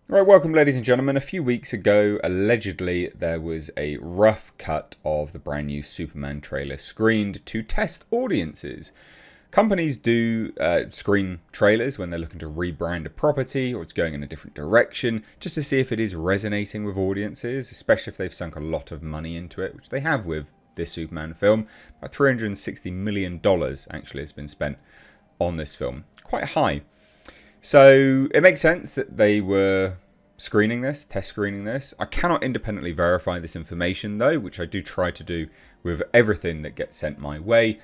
Right, welcome ladies and gentlemen. A few weeks ago, allegedly, there was a rough cut of the brand new Superman trailer screened to test audiences. Companies do screen trailers when they're looking to rebrand a property or it's going in a different direction, just to see if it is resonating with audiences, especially if they've sunk a lot of money into it, which they have with this Superman film. About $360 million actually has been spent on this film. Quite high. So it makes sense that they were test screening this. I cannot independently verify this information though, which I do try to do with everything that gets sent my way.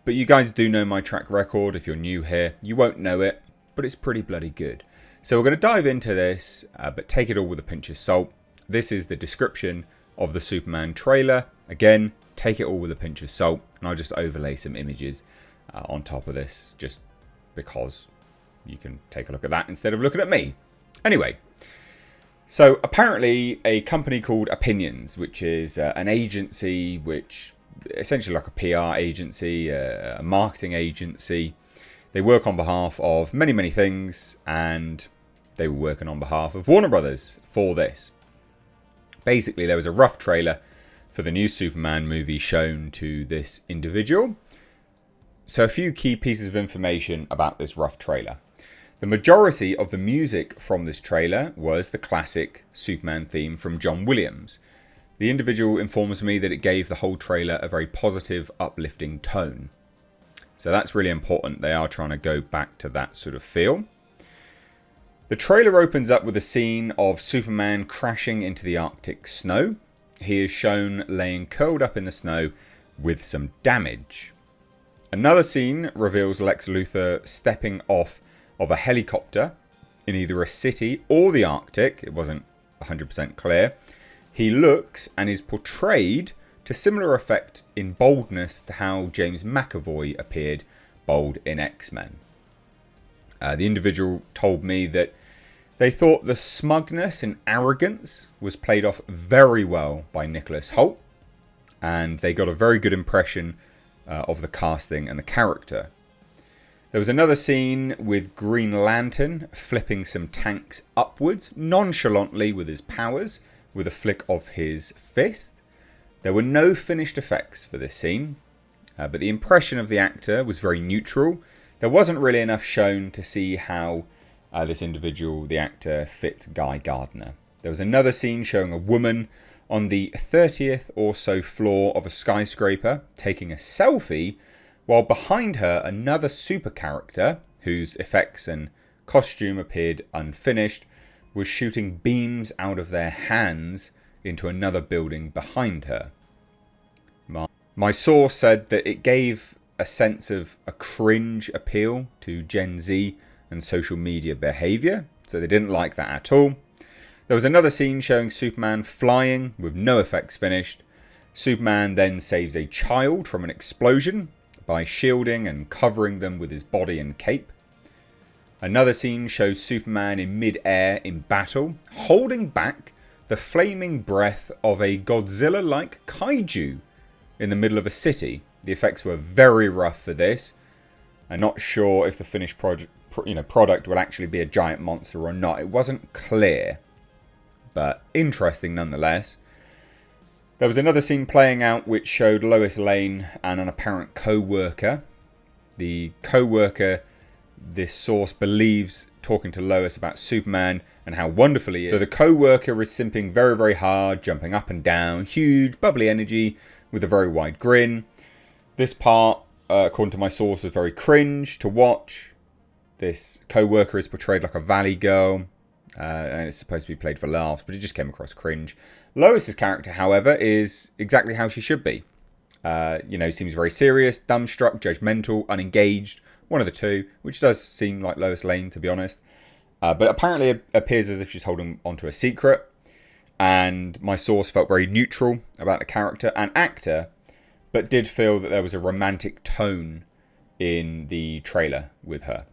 But you guys do know my track record. If you're new here, you won't know it, but it's pretty bloody good. So we're going to dive into this, but take it all with a pinch of salt. This is the description of the Superman trailer. Again, take it all with a pinch of salt, and I'll just overlay some images on top of this, just because you can take a look at that instead of looking at me. Anyway, so apparently a company called Opinions, which is an agency which essentially like a PR agency, a marketing agency. They work on behalf of many things, and they were working on behalf of Warner Brothers for this. Basically, there was a rough trailer for the new Superman movie shown to this individual. So a few key pieces of information about this rough trailer. The majority of the music from this trailer was the classic Superman theme from John Williams. The individual informs me that it gave the whole trailer a very positive, uplifting tone. So that's really important. They are trying to go back to that sort of feel. The trailer opens up with a scene of Superman crashing into the Arctic snow. He is shown laying curled up in the snow with some damage. Another scene reveals Lex Luthor stepping off of a helicopter in either a city or the Arctic. It wasn't 100% clear. He looks and is portrayed to similar effect in boldness to how James McAvoy appeared bold in X-Men. The individual told me that they thought the smugness and arrogance was played off very well by Nicholas Hoult, and they got a very good impression of the casting and the character. There was another scene with Green Lantern flipping some tanks upwards nonchalantly with his powers, with a flick of his fist. There were no finished effects for this scene, but the impression of the actor was very neutral. There wasn't really enough shown to see how this individual, the actor, fits Guy Gardner. There was another scene showing a woman on the 30th or so floor of a skyscraper taking a selfie, while behind her another super character, whose effects and costume appeared unfinished, was shooting beams out of their hands into another building behind her. My source said that it gave a sense of a cringe appeal to Gen Z and social media behaviour, so they didn't like that at all. There was another scene showing Superman flying with no effects finished. Superman then saves a child from an explosion by shielding and covering them with his body and cape. Another scene shows Superman in mid-air in battle, holding back the flaming breath of a Godzilla-like kaiju in the middle of a city. The effects were very rough for this. I'm not sure if the finished product will actually be a giant monster or not. It wasn't clear, but interesting nonetheless. There was another scene playing out which showed Lois Lane and an apparent co-worker. The co-worker, this source believes, talking to Lois about Superman and how wonderful he is. So the co-worker is simping very hard, jumping up and down, huge bubbly energy with a very wide grin. This part, according to my source, is very cringe to watch. This co-worker is portrayed like a valley girl, and it's supposed to be played for laughs, but it just came across cringe. Lois's character, however, is exactly how she should be. Seems very serious, dumbstruck, judgmental, unengaged, one of the two, which does seem like Lois Lane, to be honest. But apparently it appears as if she's holding onto a secret, and my source felt very neutral about the character and actor, but did feel that there was a romantic tone in the trailer with her.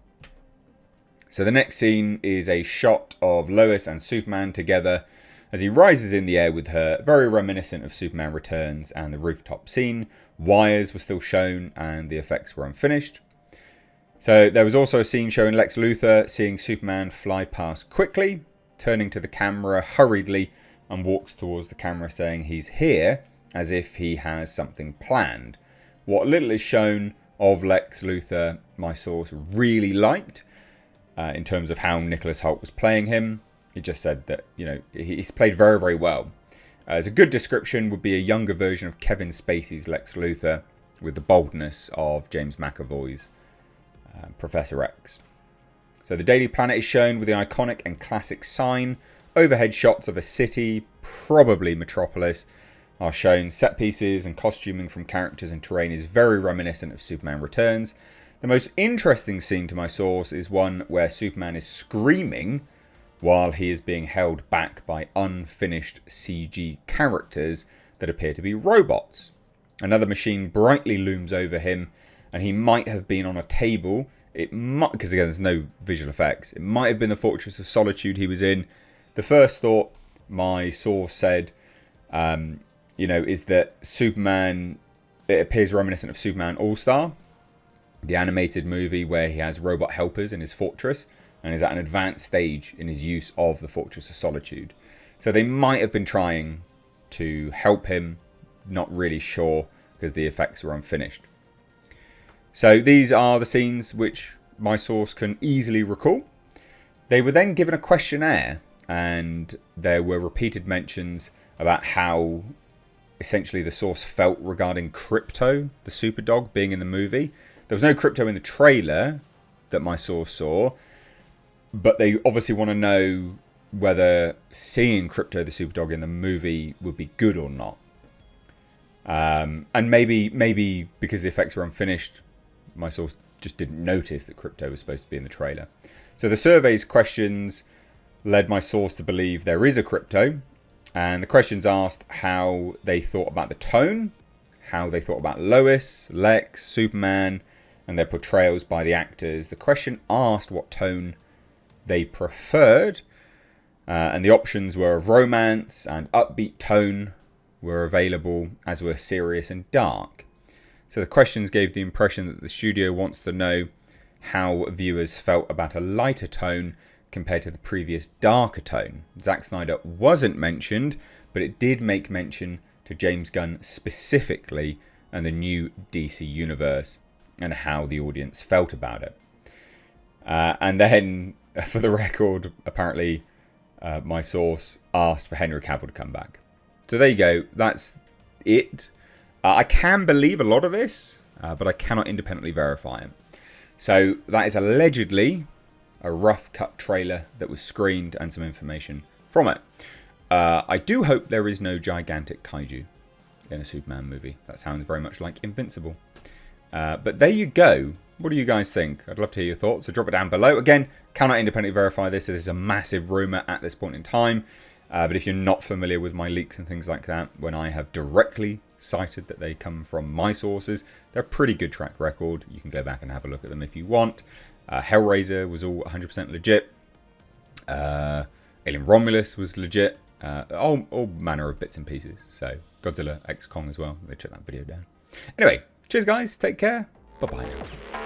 So the next scene is a shot of Lois and Superman together as he rises in the air with her, very reminiscent of Superman Returns and the rooftop scene. Wires were still shown and the effects were unfinished. So there was also a scene showing Lex Luthor seeing Superman fly past quickly turning to the camera hurriedly and walks towards the camera saying he's here, as if he has something planned. What little is shown of Lex Luthor, my source really liked in terms of how Nicholas Hoult was playing him. He just said that, you know, he's played very, very well. As a good description would be a younger version of Kevin Spacey's Lex Luthor with the boldness of James McAvoy's Professor X. So the Daily Planet is shown with the iconic and classic sign. Overhead shots of a city, probably Metropolis, are shown. Set pieces and costuming from characters and terrain is very reminiscent of Superman Returns. The most interesting scene to my source is one where Superman is screaming while he is being held back by unfinished CG characters that appear to be robots. Another machine brightly looms over him, and he might have been on a table. It might, because again, there's no visual effects. It might have been the Fortress of Solitude he was in. The first thought my source said, is that Superman, it appears reminiscent of Superman All-Star, the animated movie where he has robot helpers in his fortress and is at an advanced stage in his use of the Fortress of Solitude. So they might have been trying to help him, not really sure, because the effects were unfinished. So these are the scenes which my source can easily recall. They were then given a questionnaire, and there were repeated mentions about how essentially the source felt regarding Krypto, the Superdog, being in the movie. There was no Krypto in the trailer that my source saw, but they obviously want to know whether seeing Krypto the Superdog in the movie would be good or not. And maybe because the effects were unfinished, my source just didn't notice that Krypto was supposed to be in the trailer. So the survey's questions led my source to believe there is a Krypto, and the questions asked how they thought about the tone, how they thought about Lois, Lex, Superman, and their portrayals by the actors. The question asked what tone they preferred, and the options were of romance and upbeat tone were available, as were serious and dark. So the questions gave the impression that the studio wants to know how viewers felt about a lighter tone compared to the previous darker tone. Zack Snyder wasn't mentioned, but it did make mention to James Gunn specifically and the new DC universe and how the audience felt about it. And then, for the record, apparently my source asked for Henry Cavill to come back. So there you go. That's it. I can believe a lot of this, but I cannot independently verify it. So that is allegedly a rough cut trailer that was screened and some information from it. I do hope there is no gigantic kaiju in a Superman movie. That sounds very much like Invincible. But there you go. What do you guys think? I'd love to hear your thoughts, so drop it down below. Again, cannot independently verify this. This is a massive rumour at this point in time. But if you're not familiar with my leaks and things like that, when I have directly cited that they come from my sources, they're a pretty good track record. You can go back and have a look at them if you want. Hellraiser was all 100% legit. Alien Romulus was legit. All manner of bits and pieces. So Godzilla X Kong as well. Check that video down. Anyway, cheers guys. Take care. Bye-bye now.